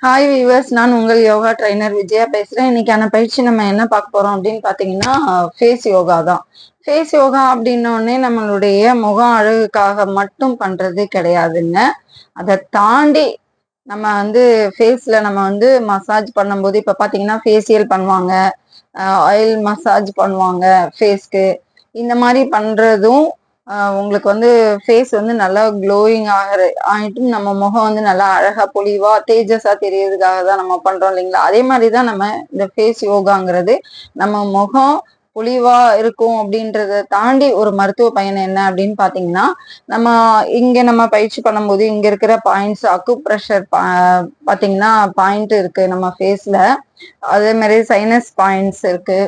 Hi viewers, நான் உங்கள் yoga trainer Vijaya பேசுறேன். இன்னைக்கான பயிற்சி நம்ம என்ன பார்க்க போறோம் அப்படின்னு பாத்தீங்கன்னா, ஃபேஸ் யோகா தான். ஃபேஸ் யோகா அப்படின்னோடனே நம்மளுடைய முகம் அழகுக்காக மட்டும் பண்றது கிடையாதுங்க. அதை தாண்டி நம்ம ஃபேஸ்ல நம்ம மசாஜ் பண்ணும்போது இப்ப பாத்தீங்கன்னா ஃபேஷியல் பண்ணுவாங்க, ஆயில் மசாஜ் பண்ணுவாங்க ஃபேஸ்க்கு. இந்த மாதிரி பண்றதும் உங்களுக்கு ஃபேஸ் நல்லா க்ளோயிங் ஆகிட்டும் நம்ம முகம் நல்லா அழகா பொலிவா தேஜஸா தெரியறதுக்காக தான் நம்ம பண்றோம் இல்லைங்களா? அதே மாதிரிதான் நம்ம இந்த ஃபேஸ் யோகாங்கிறது நம்ம முகம் பொலிவா இருக்கும் அப்படின்றத தாண்டி ஒரு மருத்துவ பயன் என்ன அப்படின்னு பாத்தீங்கன்னா, நம்ம நம்ம பயிற்சி பண்ணும்போது இங்க இருக்கிற பாயிண்ட்ஸ் அக்கு ப்ரெஷர் பாத்தீங்கன்னா பாயிண்ட் இருக்கு நம்ம ஃபேஸ்ல. அதே மாதிரி சைனஸ் பாயிண்ட்ஸ் இருக்கு.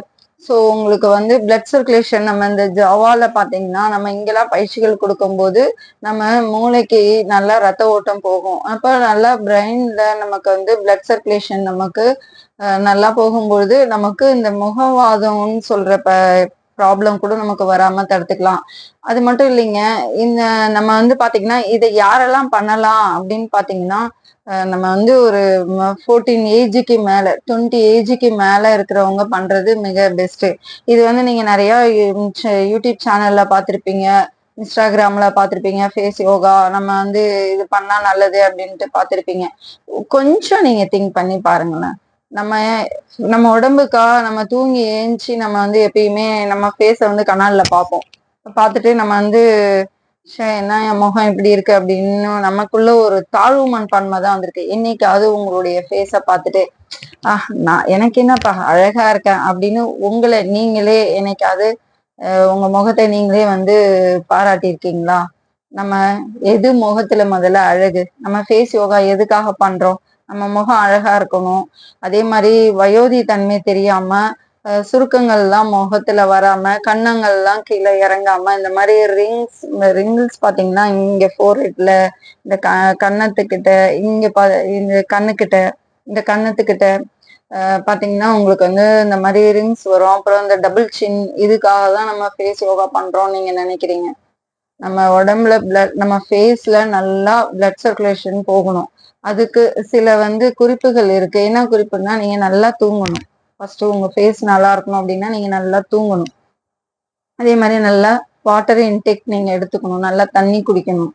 ஸோ உங்களுக்கு பிளட் சர்க்குலேஷன் நம்ம இந்த ஜவால பாத்தீங்கன்னா நம்ம இங்கெல்லாம் பயிற்சிகள் கொடுக்கும்போது நம்ம மூளைக்கு நல்லா ரத்த ஓட்டம் போகும். அப்ப நல்லா பிரெயின்ல நமக்கு பிளட் சர்க்குலேஷன் நமக்கு நல்லா போகும்பொழுது நமக்கு இந்த முகவாதம்னு சொல்ற ப்ராப்ளம் கூட நமக்கு வராம தடுத்துக்கலாம். அது மட்டும் இல்லைங்க, இந்த நம்ம பாத்தீங்கன்னா இதை யாரெல்லாம் பண்ணலாம் அப்படின்னு பாத்தீங்கன்னா, நம்ம ஒரு 14 ஏஜுக்கு மேல 20 ஏஜுக்கு மேல இருக்கிறவங்க பண்றது மிக பெஸ்ட். இது நீங்க நிறைய யூடியூப் சேனல்ல பாத்திருப்பீங்க, இன்ஸ்டாகிராம்ல பாத்திருப்பீங்க. ஃபேஸ் யோகா நம்ம இது பண்ணா நல்லது அப்படின்ட்டு பாத்திருப்பீங்க. கொஞ்சம் நீங்க திங்க் பண்ணி பாருங்களேன். நம்ம நம்ம உடம்புக்கா நம்ம தூங்கி ஏஞ்சி நம்ம எப்பயுமே நம்ம ஃபேஸ கண்ணாடில பார்ப்போம். பார்த்துட்டு நம்ம என்ன என் முகம் இப்படி இருக்கு அப்படின்னு நமக்குள்ள ஒரு தாழ்வு மனப்பான்மை தான் வந்திருக்கு. என்னைக்காவது உங்களுடைய ஃபேஸ பார்த்துட்டு நான் எனக்கு என்னப்பா அழகா இருக்கேன் அப்படின்னு உங்களை நீங்களே என்னைக்காவது உங்க முகத்தை நீங்களே பாராட்டியிருக்கீங்களா? நம்ம எது முகத்துல முதல்ல அழகு? நம்ம ஃபேஸ் யோகா எதுக்காக பண்றோம்? நம்ம முகம் அழகா இருக்கணும். அதே மாதிரி வயோதி தன்மை தெரியாம சுருக்கங்கள்லாம் முகத்துல வராம, கன்னங்கள்லாம் கீழே இறங்காம, இந்த மாதிரி ரிங்கிள்ஸ் பாத்தீங்கன்னா இங்க ஃபோர்ஹெட்ல, இந்த கன்னத்துக்கிட்ட, இந்த கண்ணுக்கிட்ட, இந்த கன்னத்துக்கிட்ட பாத்தீங்கன்னா உங்களுக்கு இந்த மாதிரி ரிங்ஸ் வரும். அப்புறம் இந்த டபுள் சின், இதுக்காக தான் நம்ம ஃபேஸ் யோகா பண்றோம்னு நீங்க நினைக்கிறீங்க. நம்ம உடம்புல நம்ம ஃபேஸ்ல நல்லா பிளட் சர்க்குலேஷன் போகணும். அதுக்கு சில குறிப்புகள் இருக்கு. என்ன குறிப்புன்னா, நீங்க நல்லா தூங்கணும். ஃபர்ஸ்ட் உங்க ஃபேஸ் நல்லா இருக்கணும் அப்படின்னா நீங்க நல்லா தூங்கணும். அதே மாதிரி நல்லா வாட்டர் இன்டேக் நீங்க எடுத்துக்கணும். நல்லா தண்ணி குடிக்கணும்.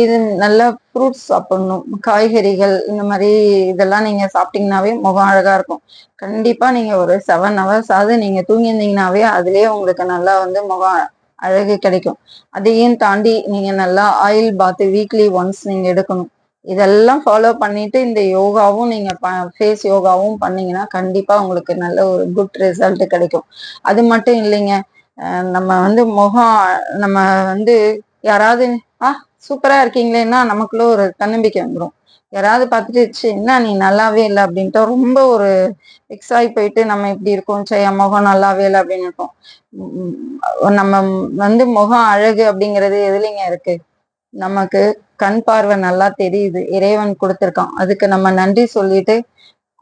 இது நல்லா ஃப்ரூட்ஸ் சாப்பிடணும். காய்கறிகள் இந்த மாதிரி இதெல்லாம் நீங்க சாப்பிட்டீங்கன்னாவே முகம் அழகா இருக்கும். கண்டிப்பா நீங்க ஒரு 7 hours ஆகுது நீங்க தூங்கியிருந்தீங்கன்னாவே அதுலயே உங்களுக்கு நல்லா முகம் அழகு கிடைக்கும். அதையும் தாண்டி நீங்க நல்லா ஆயில் பாத் வீக்லி ஒன்ஸ் நீங்க எடுக்கணும். இதெல்லாம் ஃபாலோ பண்ணிட்டு இந்த யோகாவும் நீங்க ஃபேஸ் யோகாவும் பண்ணீங்கன்னா கண்டிப்பா உங்களுக்கு நல்ல ஒரு குட் ரிசல்ட் கிடைக்கும். அது மட்டும் இல்லைங்க, நம்ம முகம் நம்ம யாராவது சூப்பரா இருக்கீங்களேன்னா நமக்குள்ள ஒரு தன்னம்பிக்கை வந்துடும். யாராவது பார்த்துட்டு என்ன நீ நல்லாவே இல்லை அப்படின்ட்டு ரொம்ப ஒரு ஃபிக்ஸ் ஆகி போயிட்டு நம்ம இப்படி இருக்கோம், என் முகம் நல்லாவே இல்லை அப்படின்னு இருக்கோம். நம்ம முகம் அழகு அப்படிங்கிறது எதுலைங்க இருக்கு? நமக்கு கண் பார்வை நல்லா தெரியுது, இறைவன் கொடுத்திருக்கான், அதுக்கு நம்ம நன்றி சொல்லிட்டு,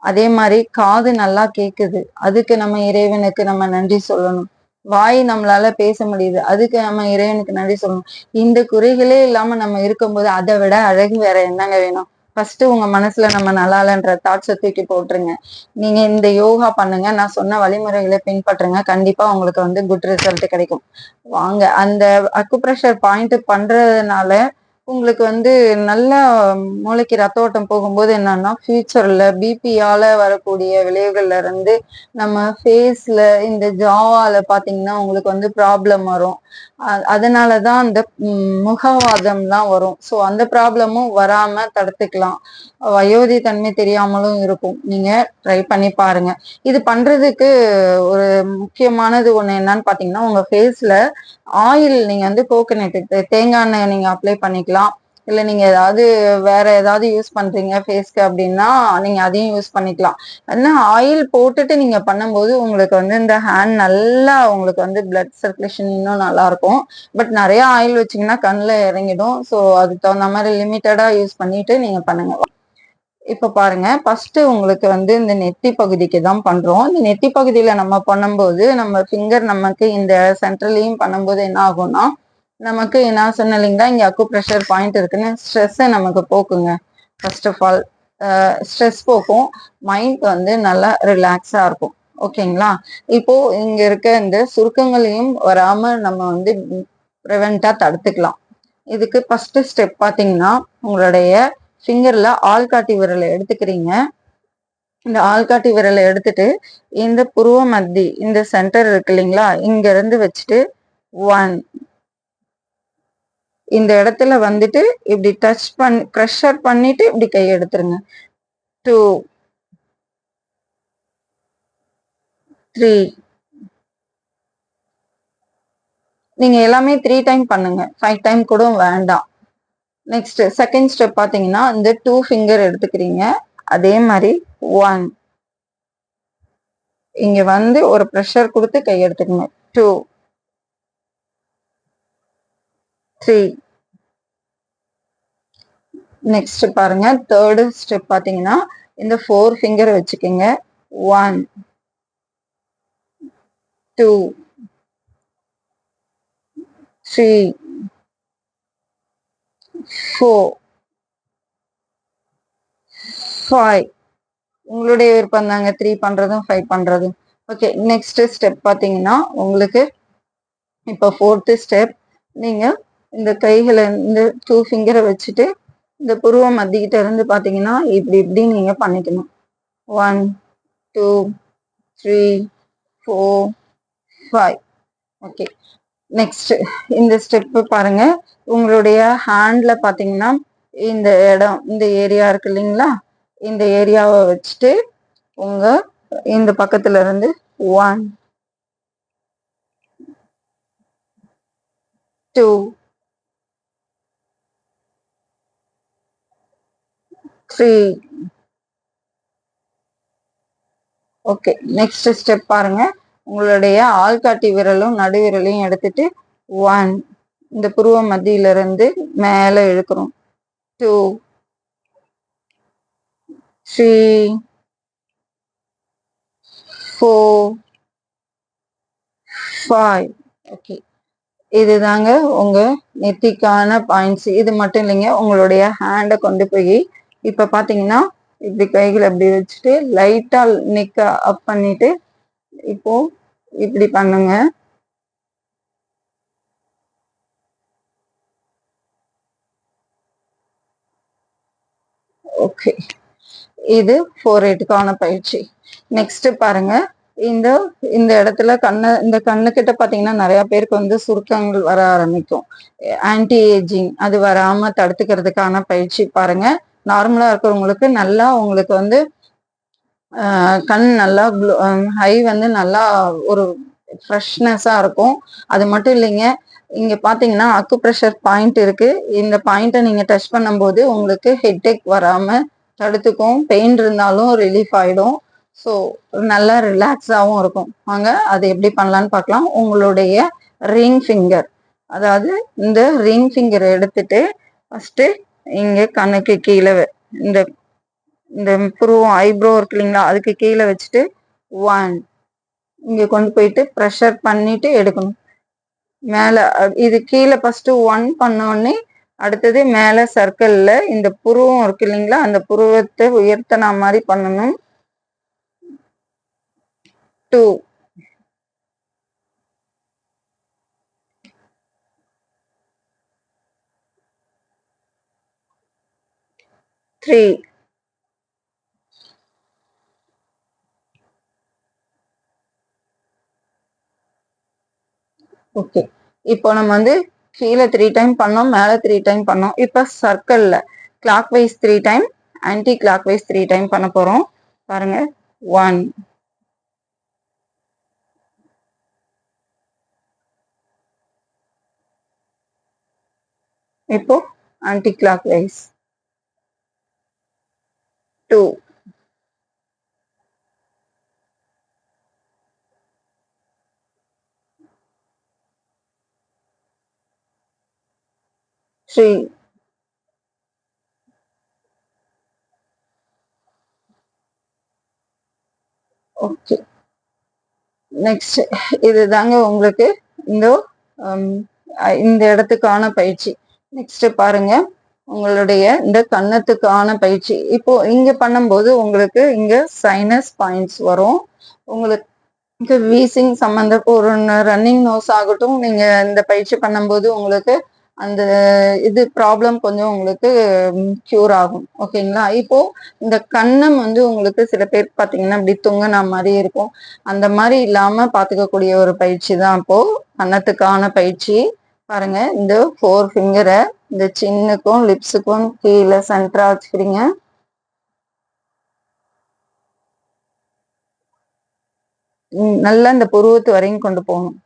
அதே மாதிரி காது நல்லா கேக்குது, அதுக்கு நம்ம இறைவனுக்கு நம்ம நன்றி சொல்லணும். வாய் நம்மளால பேச முடியுது, அதுக்கு நம்ம இறைவனுக்கு நன்றி சொல்லணும். இந்த குறைகளே இல்லாம நம்ம இருக்கும்போது அதை விட அழகு வேற என்னங்க வேணும்? ஃபர்ஸ்ட் உங்க மனசுல நம்ம நல்லா இல்லைன்ற தாட்ஸை தூக்கி போட்டுருங்க. நீங்க இந்த யோகா பண்ணுங்க, நான் சொன்ன வழிமுறைகளை பின்பற்றுங்க, கண்டிப்பா உங்களுக்கு குட் ரிசல்ட் கிடைக்கும். வாங்க, அந்த அக்குப்ரெஷர் பாயிண்ட் பண்றதுனால உங்களுக்கு நல்லா மூளைக்கு ரத்த ஓட்டம் போகும்போது என்னன்னா ஃபியூச்சர்ல பிபியால வரக்கூடிய விளைவுகள்ல இருந்து நம்ம ஃபேஸ்ல இந்த ஜாவால பாத்தீங்கன்னா உங்களுக்கு ப்ராப்ளம் வரும். அதனாலதான் அந்த முகவாதம்லாம் வரும். ஸோ அந்த ப்ராப்ளமும் வராம தடுத்துக்கலாம். வயோதி தன்மை தெரியாமலும் இருக்கும். நீங்க ட்ரை பண்ணி பாருங்க. இது பண்றதுக்கு ஒரு முக்கியமானது ஒண்ணு என்னன்னு பாத்தீங்கன்னா, உங்க ஃபேஸ்ல ஆயில் நீங்க கோகனட் தேங்காய் எண்ணெய் நீங்க அப்ளை பண்ணிக்கலாம். இல்ல நீங்க ஏதாவது வேற ஏதாவது யூஸ் பண்றீங்க ஃபேஸ்க்கு அப்படின்னா நீங்க அதையும் யூஸ் பண்ணிக்கலாம். ஆனா ஆயில் போட்டுட்டு நீங்க பண்ணும்போது உங்களுக்கு இந்த ஹேண்ட் நல்லா உங்களுக்கு பிளட் சர்க்குலேஷன் இன்னும் நல்லா இருக்கும். பட் நிறைய ஆயில் வச்சீங்கன்னா கண்ணுல இறங்கிடும். ஸோ அதுக்கு தகுந்த மாதிரி லிமிட்டடா யூஸ் பண்ணிட்டு நீங்க பண்ணுங்க. இப்ப பாருங்க, ஃபர்ஸ்ட் உங்களுக்கு இந்த நெத்தி பகுதிக்கு தான் பண்றோம். இந்த நெத்தி பகுதியில நம்ம பண்ணும்போது நம்ம ஃபிங்கர் நமக்கு இந்த சென்ட்ரலையும் பண்ணும்போது என்ன ஆகும்னா, நமக்கு நான் சொன்னேன் இல்லைங்களா, இங்க அக்கு ப்ரெஷர் பாயிண்ட் இருக்குன்னு, ஸ்ட்ரெஸ்ஸை நமக்கு போக்குங்க. ஃபர்ஸ்ட் ஆஃப் ஆல் ஸ்ட்ரெஸ் போகும், மைண்ட் வந்து நல்லா ரிலாக்ஸா இருக்கும். ஓகேங்களா? இப்போ இங்க இருக்க இந்த சுருக்கங்களையும் வராம நம்ம வந்து ப்ரிவென்ட்டா தடுத்துக்கலாம். இதுக்கு ஃபர்ஸ்ட் ஸ்டெப் பாத்தீங்கன்னா, உங்களுடைய ஃபிங்கர்ல ஆள்காட்டி விரலை எடுத்துக்கிறீங்க. இந்த ஆள்காட்டி விரலை எடுத்துட்டு இந்த புருவ மத்தி இந்த சென்டர் இருக்கு இல்லைங்களா, இங்க இருந்து வச்சுட்டு 1 இந்த இடத்துல வந்துட்டு இப்படி டச் பண்ணி ப்ரெஷர் பண்ணிட்டு இப்படி கை எடுத்துருங்க. 2 3 நீங்க எல்லாமே 3 டைம் பண்ணுங்க. 5 டைம் கூட வேண்டாம். நெக்ஸ்ட் செகண்ட் ஸ்டெப் பாத்தீங்கன்னா, இந்த 2 ஃபிங்கர் எடுத்துக்கிறீங்க. அதே மாதிரி 1 இங்க வந்து ஒரு ப்ரெஷர் கொடுத்து கை எடுத்துக்கங்க. 2 3 நெக்ஸ்ட் பாருங்க, தேர்ட் ஸ்டெப் பாத்தீங்கன்னா, இந்த 4 ஃபிங்கர் வச்சுக்கோங்க. 1 2 3 4 5 உங்களுடைய விருப்பம் தாங்க 3 பண்றதும் 5 பண்றதும். ஓகே, நெக்ஸ்ட் ஸ்டெப் பாத்தீங்கன்னா, உங்களுக்கு இப்போ ஃபோர்த் ஸ்டெப் நீங்க இந்த கைகளை இந்த 2 ஃபிங்கரை வச்சுட்டு இந்த புருவ மத்திக்கிட்ட இருந்து பாத்தீங்கன்னா இப்படி இப்படி நீங்க பண்ணிக்கணும். 1 2 3 4 5 ஓகே. நெக்ஸ்ட் இந்த ஸ்டெப் பாருங்க, உங்களுடைய ஹேண்ட்ல பாத்தீங்கன்னா இந்த இடம் இந்த ஏரியா இருக்கு இல்லைங்களா, இந்த ஏரியாவை வச்சுட்டு உங்க இந்த பக்கத்துல இருந்து 1 2 3 ஓகே. நெக்ஸ்ட் ஸ்டெப் பாருங்க, உங்களுடைய ஆள்காட்டி விரலும் நடுவிரலையும் எடுத்துட்டு 1 இந்த புருவ மத்தியில இருந்து மேல இழுக்கிறோம். 2 3 4 5 ஓகே. இதுதாங்க உங்க நெத்திக்கான பாயிண்ட்ஸ். இது மட்டும் இல்லைங்க, உங்களுடைய ஹேண்டை கொண்டு போய் இப்ப பாத்தீங்கன்னா இப்படி கைகளை அப்படி வச்சுட்டு லைட்டா நெக்க அப் பண்ணிட்டு இப்போ இப்படி பண்ணுங்க. ஓகே, இது ஃபோர்ஹெட்டுக்கான பயிற்சி. நெக்ஸ்ட் பாருங்க, இந்த இந்த இடத்துல இந்த கண்ணுக்கிட்ட பாத்தீங்கன்னா நிறைய பேருக்கு வந்து சுருக்கங்கள் வர ஆரம்பிக்கும். ஆன்டி ஏஜிங் அது வராம தடுத்துக்கிறதுக்கான பயிற்சி பாருங்க. நார்மலா இருக்கிறவங்களுக்கு நல்லா உங்களுக்கு வந்து கண் நல்லா ஹை வந்து நல்லா ஒரு ஃப்ரெஷ்னஸா இருக்கும். அது மட்டும் இல்லைங்க, இங்க பாத்தீங்கன்னா அக்கு ப்ரெஷர் பாயிண்ட் இருக்கு. இந்த பாயிண்ட்டை நீங்க டச் பண்ணும்போது உங்களுக்கு ஹெட்டேக் வராம தடுத்துக்கும், பெயின் இருந்தாலும் ரிலீஃப் ஆயிடும். ஸோ நல்லா ரிலாக்ஸாகவும் இருக்கும். வாங்க அது எப்படி பண்ணலான்னு பார்க்கலாம். உங்களுடைய ரிங் ஃபிங்கர், அதாவது இந்த ரிங் ஃபிங்கரை எடுத்துட்டு ஃபர்ஸ்ட் இங்க கண்ணுக்கு கீழே இந்த இந்த புருவம் ஐப்ரோ இருக்கு இல்லைங்களா, அதுக்கு கீழே வச்சுட்டு 1 இங்க கொண்டு போயிட்டு ப்ரெஷர் பண்ணிட்டு எடுக்கணும். மேல இது கீழே ஃபர்ஸ்ட் 1 பண்ணோடனே அடுத்தது மேல சர்க்கிள்ல இந்த புருவம் இருக்கு இல்லைங்களா, அந்த புருவத்தை உயர்த்தின மாதிரி பண்ணணும். 2 3 ஓகே. இப்போ நம்ம வந்து கீழே 3 டைம் பண்ணோம், மேல 3 டைம் பண்ணோம். இப்ப சர்க்கிள்ல clock wise 3 time, anti clock wise 3 time பண்ண போறோம். பாருங்க, 1 இப்போ anticlockwise 2 3 okay. Next இதுதாங்க உங்களுக்கு இந்த இந்த இடத்துக்கான பயிற்சி. நெக்ஸ்ட் பாருங்க, உங்களுடைய இந்த கன்னத்துக்கான பயிற்சி. இப்போ இங்க பண்ணும்போது உங்களுக்கு இங்க சைனஸ் பாயிண்ட்ஸ் வரும். உங்களுக்கு வீசிங் சம்பந்த ஒரு ரன்னிங் நோஸ் ஆகட்டும், நீங்க இந்த பயிற்சி பண்ணும்போது உங்களுக்கு அந்த இது ப்ராப்ளம் கொஞ்சம் உங்களுக்கு கியூர் ஆகும். ஓகேங்களா? இப்போ இந்த கன்னம் உங்களுக்கு சில பேருக்கு பாத்தீங்கன்னா இப்படி தொங்குன மாதிரி இருக்கும். அந்த மாதிரி இல்லாம பாத்துக்கக்கூடிய ஒரு பயிற்சி தான் இப்போ கன்னத்துக்கான பயிற்சி. பாருங்க, இந்த 4 ஃபிங்கரை இந்த சின்னுக்கும் லிப்ஸுக்கும் கீழே சென்டரா வச்சுக்கிறீங்க. நல்லா இந்த புருவத்து வரையும் கொண்டு போகணும்.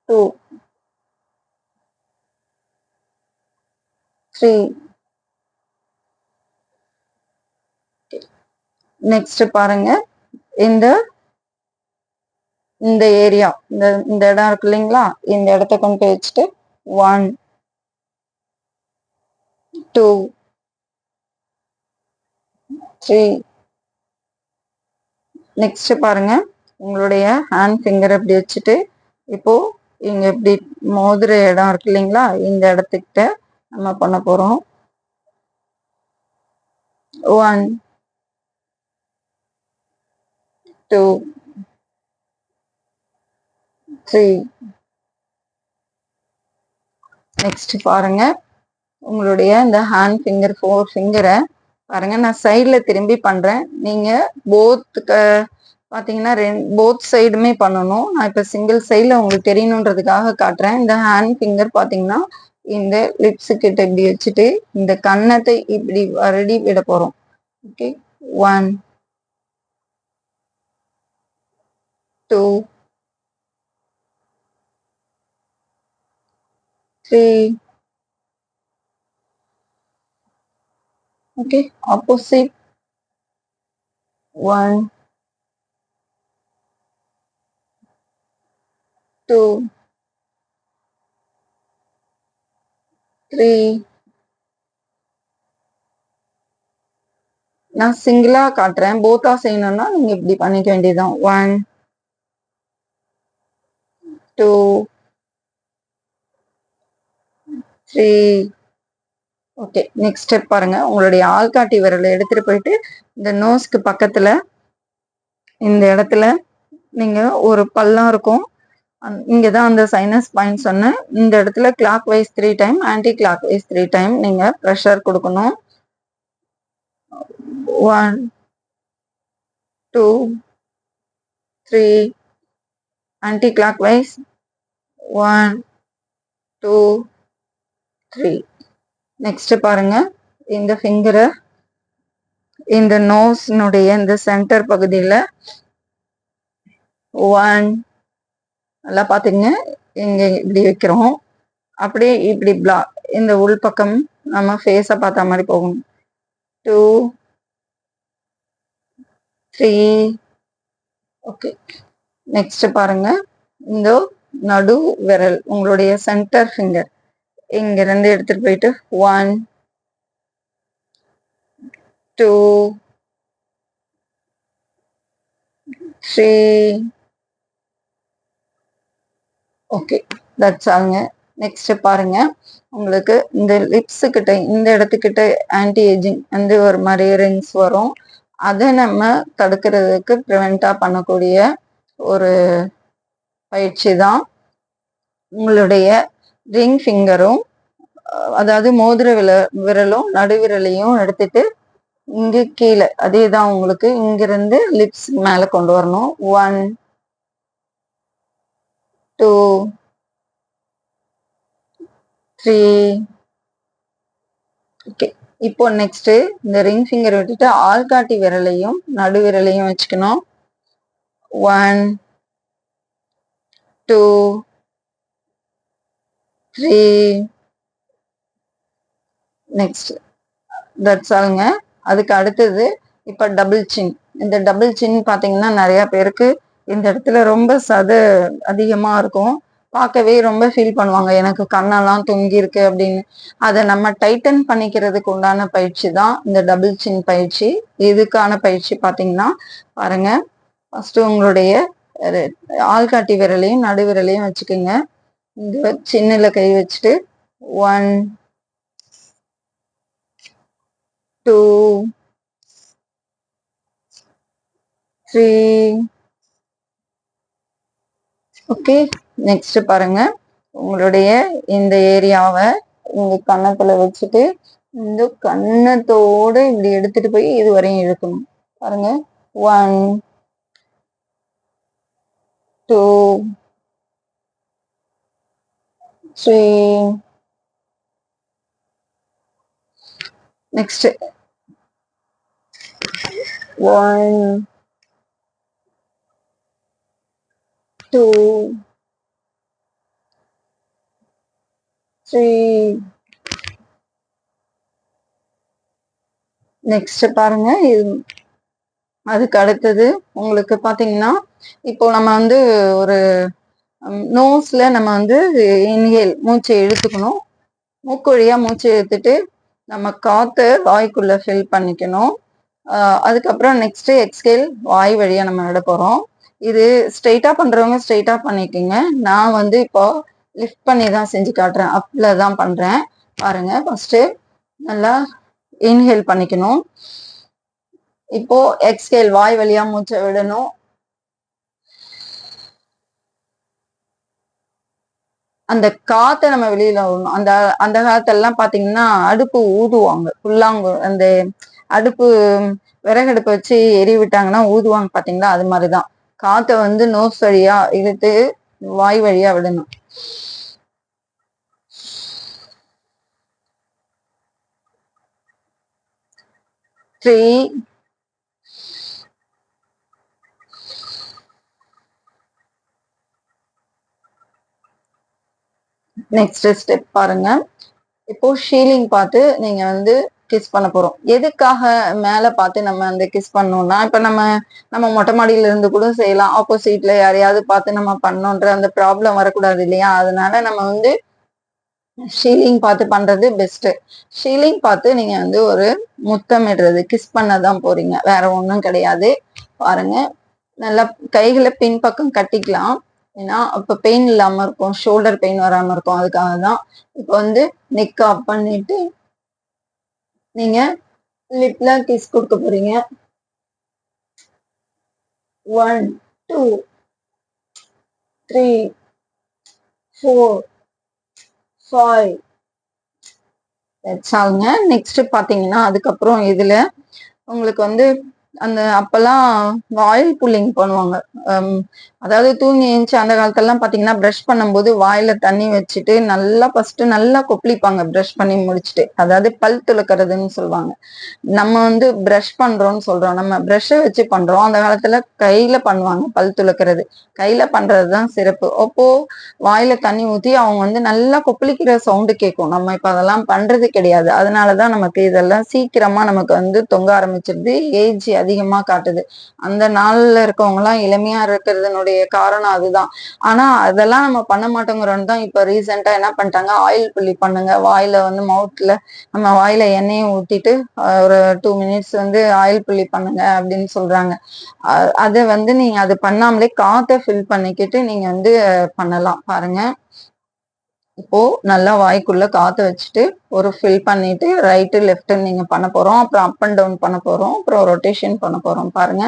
2, 3. நெக்ஸ்ட் பாருங்க, இந்த இந்த ஏரியா, இந்த இடம் இருக்கு இல்லைங்களா, இந்த இடத்த கொண்டு போய் வச்சுட்டு 1, 2, 3. நெக்ஸ்ட் பாருங்க, உங்களுடைய ஹேண்ட் ஃபிங்கர் இப்படி வச்சுட்டு இப்போ இங்க இப்படி மோதிர இடம் இருக்கு இல்லைங்களா, இந்த இடத்துக்கிட்ட நம்ம பண்ண போறோம். 1, 2, 3. நெக்ஸ்ட் பாருங்க, உங்களுடைய இந்த ஹேண்ட் ஃபிங்கர் 4 ஃபிங்கரை பாருங்க, நான் சைட்ல திரும்பி பண்றேன். நீங்க பாத்தீங்கன்னா போத் சைடுமே பண்ணணும். நான் இப்ப சிங்கிள் சைட்ல உங்களுக்கு தெரியணுன்றதுக்காக காட்டுறேன். இந்த ஹேண்ட் ஃபிங்கர் பாத்தீங்கன்னா இந்த லிப்ஸ் கிட்ட இப்படி வச்சுட்டு இந்த கன்னத்தை இப்படி வருடி விட போறோம். ஓகே, 1, 2, 3. Okay, opposite. 1, 2, 3. நான் சிங்கிளா காட்டுறேன். போத்தா செய்யணும்னா நீங்க இப்படி பண்ணிக்க வேண்டியதுதான். 1, 2, 3. ஓகே, நெக்ஸ்ட் ஸ்டெப் பாருங்க, உங்களுடைய ஆள்காட்டி விரலை எடுத்துட்டு போயிட்டு இந்த நோஸ்க்கு பக்கத்துல இந்த இடத்துல நீங்க ஒரு பள்ளம் இருக்கும். இங்கதான் அந்த சைனஸ் பாயிண்ட் சொன்னேன். இந்த இடத்துல clock wise 3 time, anti clock wise 3 time நீங்க ப்ரெஷர் கொடுக்கணும். 1, 2, 3. Anticlockwise 1, 2, 3. நெக்ஸ்ட் பாருங்க, இந்த ஃபிங்கரை இந்த நோஸ்னுடைய இந்த சென்டர் பகுதியில 1, நல்லா பாத்தீங்க, இங்க இப்படி வைக்கிறோம். அப்படியே இப்படி இந்த உள்பக்கம் நம்ம ஃபேஸ பார்த்த மாதிரி போகும். 2, 3. ஓகே, நெக்ஸ்ட் பாருங்க, இந்த நடு விரல் உங்களுடைய சென்டர் ஃபிங்கர் இங்க இருந்து எடுத்துட்டு போயிட்டு 1, 2, 3. Okay, that's ஆல்ங்க. நெக்ஸ்ட் பாருங்க, உங்களுக்கு இந்த லிப்ஸ் கிட்ட இந்த இடத்துக்கிட்ட ஆன்டி ஏஜிங் வந்து ஒரு மாதிரி ரிங்ஸ் வரும். அதை நம்ம தடுக்கிறதுக்கு ப்ரிவெண்டா பண்ணக்கூடிய ஒரு பயிற்சி தான். உங்களுடைய ரிங் ஃபிங்கரும் அதாவது மோதிர விரலும் நடுவிரலையும் எடுத்துட்டு இங்க கீழே அதே தான் உங்களுக்கு இங்கிருந்து லிப்ஸ் மேல கொண்டு வரணும். 1, 2, 3. ஓகே, இப்போ நெக்ஸ்ட் இந்த ரிங் ஃபிங்கர் விட்டுட்டு ஆள்காட்டி விரலையும் நடுவிரலையும் வச்சுக்கணும். 1, 2, 3. நெக்ஸ்ட் தட்ஸ் ஆல்ங்க. அதுக்கு அடுத்தது இப்ப டபுள் சின். இந்த டபுள் சின் பாத்தீங்கன்னா நிறைய பேருக்கு இந்த இடத்துல ரொம்ப சதை அதிகமா இருக்கும். பார்க்கவே ரொம்ப ஃபீல் பண்ணுவாங்க, எனக்கு கண்ணெல்லாம் தொங்கி இருக்கு அப்படின்னு. அதை நம்ம டைட்டன் பண்ணிக்கிறதுக்கு உண்டான பயிற்சி தான் இந்த டபுள் சின் பயிற்சி. இதுக்கான பயிற்சி பாத்தீங்கன்னா பாருங்க, ஃபர்ஸ்ட் உங்களுடைய ஆள்காட்டி விரலையும் நடுவிரலையும் வச்சுக்கோங்க. இந்த சின்னில கை வச்சுட்டு 1, 2, 3. ஓகே, நெக்ஸ்ட் பாருங்க. உங்களுடைய இந்த ஏரியாவை உங்க கன்னத்துல வச்சுட்டு இந்த கன்னத்தோட இப்படி எடுத்துட்டு போய் இது வரையும் இழுக்கணும். பாருங்க. 1, 2, 3. நெக்ஸ்ட் 1, 2, 3. நெக்ஸ்ட் பாருங்க. அதுக்கு அடுத்தது உங்களுக்கு பாத்தீங்கன்னா இப்போ நம்ம வந்து ஒரு நோஸ்ல நம்ம வந்து இன்ஹேல் மூச்சை இழுத்துக்கணும். மூக்கு வழியா மூச்சை இழுத்துட்டு நம்ம காத்து வாய்க்குள்ள ஃபில் பண்ணிக்கணும். அதுக்கப்புறம் நெக்ஸ்ட் எக்ஸ்கேல் வாய் வழியா நம்ம விட போறோம். இது ஸ்ட்ரெயிட்டா பண்றவங்க ஸ்ட்ரெயிட்டா பண்ணிக்கோங்க. நான் வந்து இப்போ லிஃப்ட் பண்ணி தான் செஞ்சு காட்டுறேன். அப்ல தான் பண்றேன். பாருங்க. ஃபர்ஸ்ட் நல்லா இன்ஹேல் பண்ணிக்கணும். இப்போ எக்ஸ்கேல் வாய் வழியா மூச்சை விடணும். அந்த காத்தை நம்ம வெளியில விடணும். அந்த அந்த காலத்தெல்லாம் பாத்தீங்கன்னா அடுப்பு ஊதுவாங்க. அந்த அடுப்பு விறகடுப்பு வச்சு எரி விட்டாங்கன்னா ஊதுவாங்க பாத்தீங்களா, அது மாதிரிதான். காத்தை வந்து நோஸ் வழியா இழுத்து வாய் வழியா விடணும். த்ரீ, நெக்ஸ்ட் ஸ்டெப் பாருங்க. இப்போ ஷீலிங் பார்த்து நீங்க வந்து கிஸ் பண்ண போறோம். எதுக்காக மேல பார்த்து நம்ம அந்த கிஸ் பண்ணோம்னா, இப்ப நம்ம நம்ம மொட்டை மாடியில இருந்து கூட செய்யலாம். ஆப்போசிட்ல யாரையாவது பார்த்து நம்ம பண்ணோன்ற அந்த ப்ராப்ளம் வரக்கூடாது இல்லையா? அதனால நம்ம வந்து ஷீலிங் பார்த்து பண்றது பெஸ்ட். ஷீலிங் பார்த்து நீங்க வந்து ஒரு முத்தமிடுறது, கிஸ் பண்ணதான் போறீங்க. வேற ஒண்ணும் கிடையாது. பாருங்க. நல்லா கைகளை பின்பக்கம் கட்டிக்கலாம். ஏன்னா அப்ப பெயின் இல்லாம இருக்கும், ஷோல்டர் பெயின் வராம இருக்கும். அதுக்காக தான். இப்போ வந்து நெக் ஆஃப் பண்ணிட்டு நீங்க லிப்ல கிஸ் கொடுக்க போறீங்க. 1, 2, 3, 4, 5. வச்சாங்க. நெக்ஸ்ட் பாத்தீங்கன்னா அதுக்கப்புறம் இதுல உங்களுக்கு வந்து அந்த அப்பெல்லாம் ஆயில் புல்லிங் பண்ணுவாங்க. அதாவது தூங்கி எழுந்துச்சு அந்த காலத்தெல்லாம் பாத்தீங்கன்னா பிரஷ் பண்ணும்போது வாயில தண்ணி வச்சுட்டு நல்லா ஃபர்ஸ்ட் நல்லா கொப்பளிப்பாங்க பிரஷ் பண்ணி முடிச்சுட்டு. அதாவது பல் துளக்கறதுன்னு சொல்லுவாங்க. நம்ம வந்து பிரஷ் பண்றோம்னு சொல்றோம். நம்ம பிரஷை வச்சு பண்றோம். அந்த காலத்துல கையில பண்ணுவாங்க பல் துளக்கறது. கையில பண்றதுதான் சிறப்பு. அப்போ வாயில தண்ணி ஊத்தி அவங்க வந்து நல்லா கொப்பளிக்கிற சவுண்டு கேட்கும். நம்ம இப்ப அதெல்லாம் பண்றது கிடையாது. அதனாலதான் நமக்கு இதெல்லாம் சீக்கிரமா நமக்கு வந்து தொங்க ஆரம்பிச்சிருது. ஏஜ் அதிகமா காட்டுது. அந்த நாள்ல இருக்கவங்க எல்லாம் இளமையா இருக்கிறதுனுடைய காரணம் அதுதான். ஆனா அதெல்லாம் நம்ம பண்ண மாட்டோங்கிறோம்னு தான் இப்ப ரீசெண்டா என்ன பண்ணிட்டாங்க, ஆயில் புள்ளி பண்ணுங்க. வாயில வந்து மவுத்ல நம்ம வாயில எண்ணெயை ஊத்திட்டு ஒரு 2 மினிட்ஸ் வந்து ஆயில் புள்ளி பண்ணுங்க அப்படின்னு சொல்றாங்க. அது வந்து நீங்க அது பண்ணாமலே காத்தை ஃபில் பண்ணிக்கிட்டு நீங்க வந்து பண்ணலாம். பாருங்க. இப்போ நல்லா வாய்க்குள்ள காத்து வச்சுட்டு ஒரு ஃபில் பண்ணிட்டு ரைட்டு லெஃப்ட் நீங்க பண்ண போறோம். அப்புறம் அப் அண்ட் டவுன் பண்ண போறோம். அப்புறம் ரொட்டேஷன் பண்ண போறோம். பாருங்க.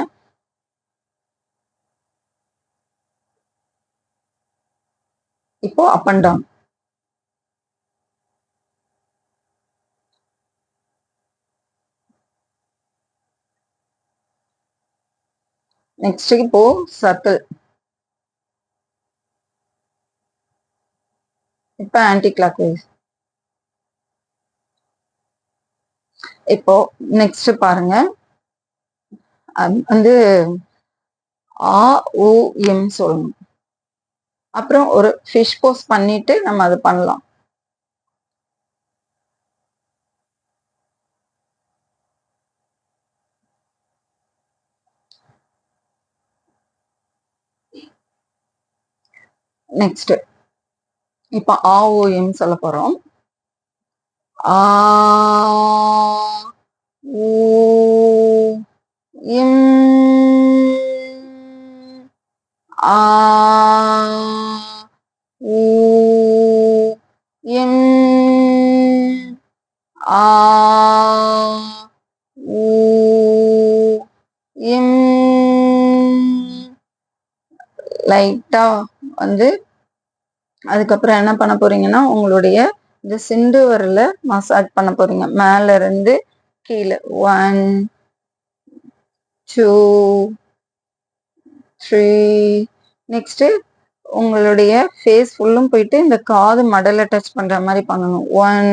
இப்போ அப் அண்ட் டவுன். நெக்ஸ்ட் இப்போ சர்க்கிள். இப்ப ஆன்டி கிளாக் வைஸ். இப்போ நெக்ஸ்ட் பாருங்க. வந்து ஆ ஊ எம் சொல்லணும். அப்புறம் ஒரு ஃபிஷ் போஸ் பண்ணிட்டு நம்ம அது பண்ணலாம். நெக்ஸ்ட் இப்ப ஆ ஊ எம் சொல்ல போறோம். ஆ ஊ எம் ஆ ஊ எம் ஆ லைட்டா வந்து அதுக்கப்புறம் என்ன பண்ண போறீங்கன்னா உங்களுடைய இந்த சிண்டு வரல மசாஜ் பண்ண போறீங்க மேல இருந்து கீழே 1 2 3 நெக்ஸ்ட் உங்களுடைய ஃபேஸ் ஃபுல்லும் போயிட்டு இந்த காது மடலை டச் பண்ற மாதிரி பண்ணணும் 1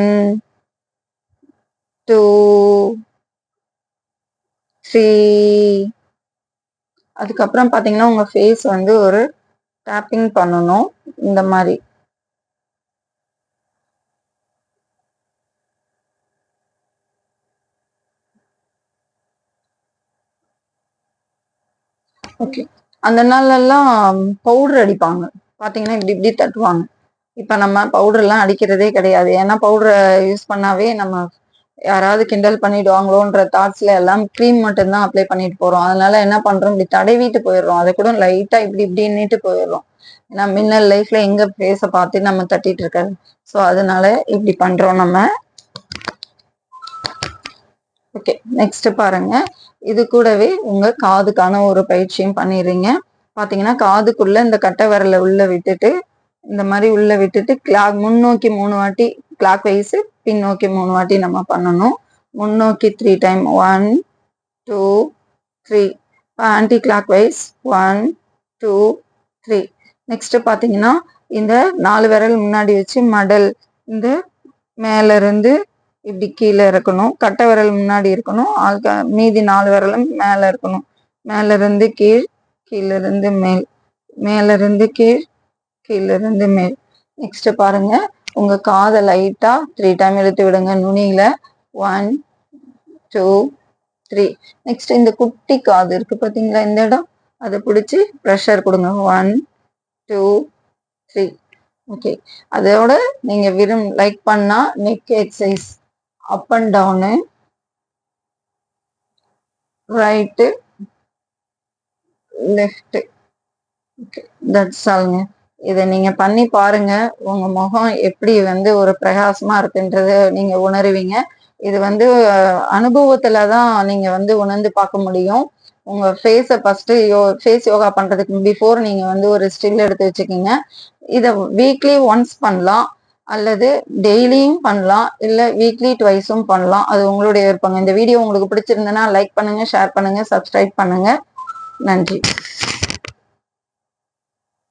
2 3 அதுக்கப்புறம் பாத்தீங்கன்னா உங்க ஃபேஸ் வந்து ஒரு டேப்பிங் பண்ணணும் இந்த மாதிரி ஓகே அந்த நாள்லாம் பவுடர் அடிப்பாங்க பாத்தீங்கன்னா இப்படி இப்படி தட்டுவாங்க இப்ப நம்ம பவுடர் எல்லாம் அடிக்கிறதே கிடையாது ஏன்னா பவுடரை யூஸ் பண்ணாவே நம்ம யாராவது கிண்டல் பண்ணிடுவாங்களோன்ற தாட்ஸ்ல எல்லாம் க்ரீம் மட்டும்தான் அப்ளை பண்ணிட்டு போறோம் அதனால என்ன பண்றோம் இப்படி தடவிட்டு போயிடுறோம் அதை கூட லைட்டா இப்படி இப்படின்னுட்டு போயிடுறோம் ஏன்னா மின்னல் லைஃப்ல எங்க ஃபேஸ பார்த்து நம்ம தட்டிட்டு இருக்காது ஸோ அதனால இப்படி பண்றோம் நம்ம ஓகே நெக்ஸ்ட் பாருங்க இது கூடவே உங்க காதுக்கான ஒரு பயிற்சியும் பண்ணிடுறீங்க பாத்தீங்கன்னா காதுக்குள்ள இந்த கட்டை விரல உள்ள விட்டுட்டு இந்த மாதிரி உள்ள விட்டுட்டு முன்னோக்கி 3 வாட்டி கிளாக் வைஸ் பின்னோக்கி 3 வாட்டி நம்ம பண்ணணும் முன்னோக்கி 3 time 1 2 3 anticlockwise 1 2 3 next பாத்தீங்கன்னா இந்த 4 விரல் முன்னாடி வச்சு மடல் இந்த மேல இருந்து இப்படி கீழே இருக்கணும் கட்டை விரல் முன்னாடி இருக்கணும் மீதி 4 விரலும் மேல இருக்கணும் மேல இருந்து கீழ் கீழ இருந்து மேல் மேல இருந்து கீழ் கீழ இருந்து மேல் நெக்ஸ்ட் பாருங்க உங்க காதை லைட்டா 3 டைம் இழுத்து விடுங்க நுனியில 1 2 3 நெக்ஸ்ட் இந்த குட்டி காது இருக்கு பாத்தீங்களா இந்த இடம் அதை பிடிச்சி ப்ரெஷர் கொடுங்க 1 2 3 ஓகே அதோட நீங்க லைக் பண்ணா neck exercise up and down right left okay that's ஆல்ங்க இதை நீங்க பண்ணி பாருங்க உங்க முகம் எப்படி வந்து ஒரு பிரகாசமா இருக்குன்றத நீங்க உணருவீங்க இது வந்து அனுபவத்துலதான் நீங்க வந்து உணர்ந்து பார்க்க முடியும் உங்க ஃபேஸை ஃபர்ஸ்ட் ஃபேஸ் யோகா பண்றதுக்கு பிஃபோர் நீங்க வந்து ஒரு ஸ்டில் எடுத்து வச்சுக்கீங்க இதை வீக்லி ஒன்ஸ் பண்ணலாம் அல்லது டெய்லியும் பண்ணலாம் இல்ல வீக்லி ட்வைஸும் பண்ணலாம் அது உங்களுடைய விருப்பங்க இந்த வீடியோ உங்களுக்கு பிடிச்சிருந்ததுன்னா லைக் பண்ணுங்க ஷேர் பண்ணுங்க சப்ஸ்கிரைப் பண்ணுங்க நன்றி